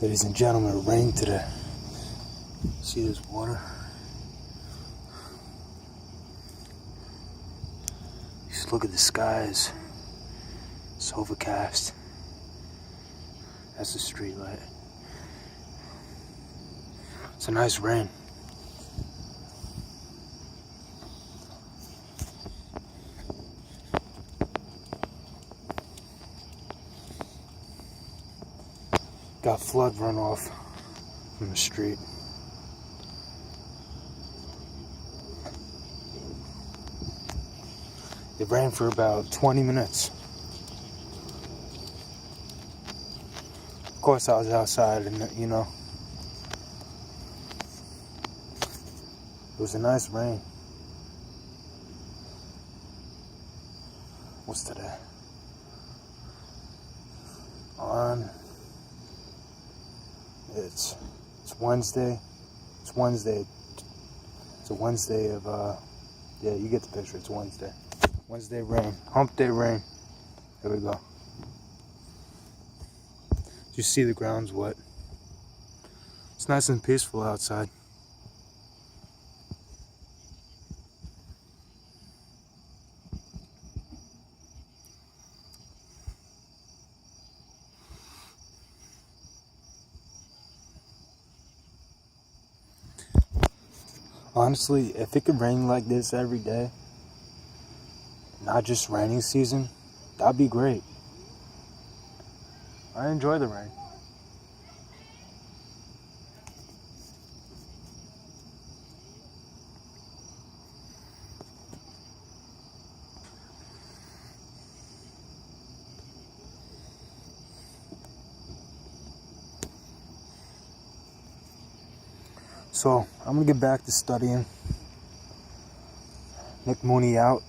Ladies and gentlemen, it rained today. See this water? Just look at the skies. It's overcast. That's the street light. It's a nice rain. Got flood runoff from the street. It rained for about 20 minutes. Of course, I was outside and, it was a nice rain. What's today? It's Wednesday. It's Wednesday. It's a Wednesday of, yeah, you get the picture. It's Wednesday. Wednesday rain. Hump day rain. There we go. You see the ground's wet. It's nice and peaceful outside. Honestly, if it could rain like this every day, not just raining season, that'd be great. I enjoy the rain. So, I'm gonna get back to studying. Nick Mooney out.